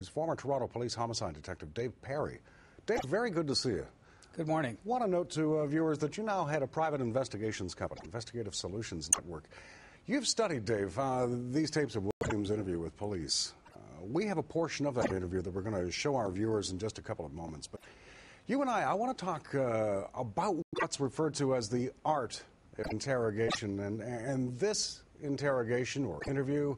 is former Toronto Police homicide detective Dave Perry. Dave, very good to see you. Good morning. Want to note to viewers that you now head a private investigations company, Investigative Solutions Network. You've studied, Dave, these tapes of Williams' interview with police. We have a portion of that interview that we're going to show our viewers in just a couple of moments. But you and I want to talk about what's referred to as the art of interrogation. And this interrogation or interview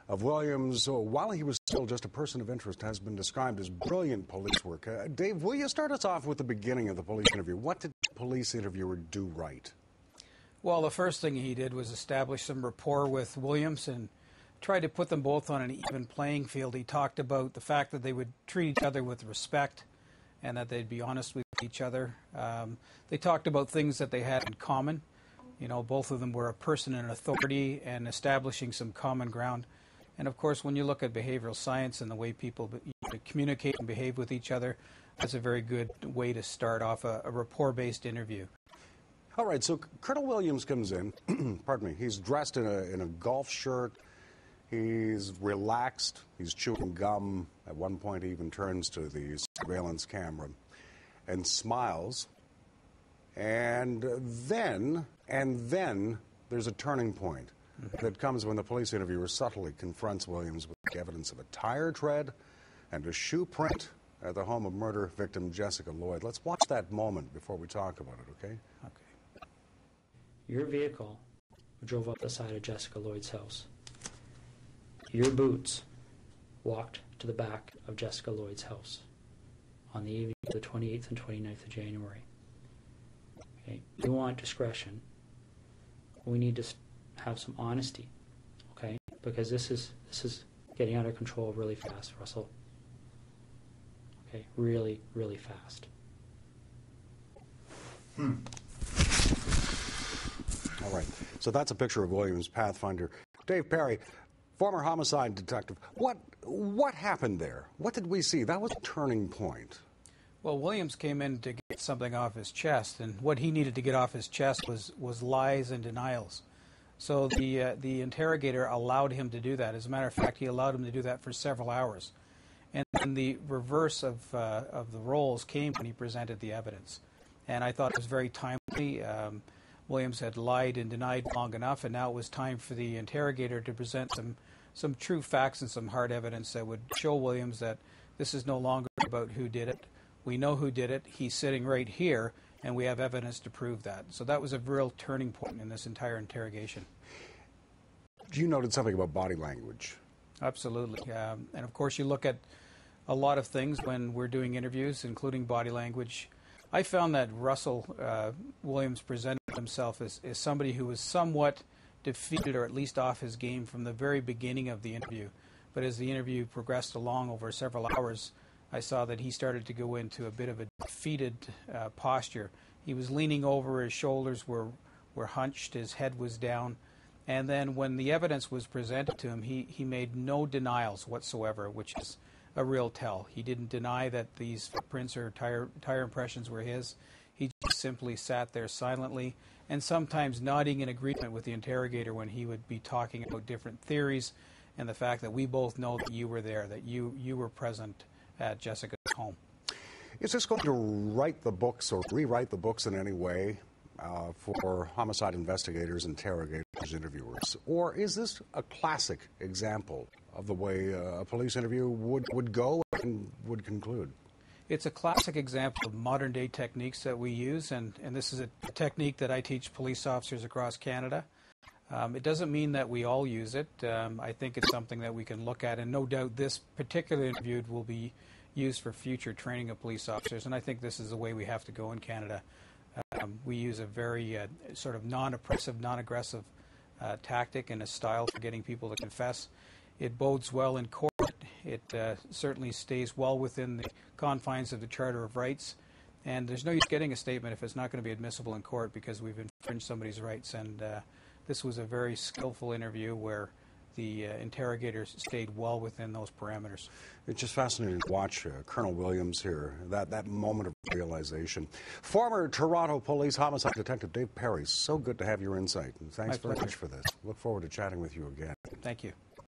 of Williams, while he was still just a person of interest, has been described as brilliant police work. Dave, will you start us off with the beginning of the police interview? What did the police interviewer do right? Well, the first thing he did was establish some rapport with Williams and try to put them both on an even playing field. He talked about the fact that they would treat each other with respect and that they'd be honest with each other. They talked about things that they had in common. You know, both of them were a person in authority and establishing some common ground. And, of course, when you look at behavioral science and the way people communicate and behave with each other, that's a very good way to start off a rapport-based interview. All right, so Colonel Williams comes in. Pardon me. He's dressed in a golf shirt. He's relaxed. He's chewing gum. At one point, he even turns to the surveillance camera and smiles. And then there's a turning point that comes when the police interviewer subtly confronts Williams with the evidence of a tire tread and a shoe print at the home of murder victim Jessica Lloyd. Let's watch that moment before we talk about it, okay? Okay. Your vehicle drove up the side of Jessica Lloyd's house. Your boots walked to the back of Jessica Lloyd's house on the evening of the 28th and 29th of January. Okay. We want discretion. We need to have some honesty, okay? Because this is getting out of control really fast, Russell. Okay, really, really fast. All right. So that's a picture of Williams' Pathfinder. Dave Perry, former homicide detective. What happened there? What did we see? That was a turning point. Well, Williams came in to get something off his chest, and what he needed to get off his chest was lies and denials. So the interrogator allowed him to do that. As a matter of fact, he allowed him to do that for several hours. And then the reverse of the roles came when he presented the evidence. And I thought it was very timely. Williams had lied and denied long enough, and now it was time for the interrogator to present some true facts and some hard evidence that would show Williams that this is no longer about who did it. We know who did it. He's sitting right here, and we have evidence to prove that. So that was a real turning point in this entire interrogation. You noted something about body language. Absolutely. And, of course, you look at a lot of things when we're doing interviews, including body language. I found that Russell Williams presented himself as somebody who was somewhat defeated or at least off his game from the very beginning of the interview. But as the interview progressed along over several hours, I saw that he started to go into a bit of a defeated posture. He was leaning over, his shoulders were hunched, his head was down. And then when the evidence was presented to him, he made no denials whatsoever, which is a real tell. He didn't deny that these footprints or tire impressions were his. He just simply sat there silently and sometimes nodding in agreement with the interrogator when he would be talking about different theories and the fact that we both know that you were there, that you were present at Jessica's home. Is this going to write the books or rewrite the books in any way for homicide investigators, interrogators, interviewers? Or is this a classic example of the way a police interview would go and would conclude? It's a classic example of modern-day techniques that we use, and this is a technique that I teach police officers across Canada. It doesn't mean that we all use it. I think it's something that we can look at, and no doubt this particular interview will be used for future training of police officers, and I think this is the way we have to go in Canada. We use a very sort of non-oppressive, non-aggressive tactic and a style for getting people to confess. It bodes well in court. It certainly stays well within the confines of the Charter of Rights, and there's no use getting a statement if it's not going to be admissible in court because we've infringed somebody's rights. And this was a very skillful interview where the interrogators stayed well within those parameters. It's just fascinating to watch Colonel Williams here, that moment of realization. Former Toronto Police homicide detective Dave Perry, so good to have your insight. And thanks very much for this. Look forward to chatting with you again. Thank you.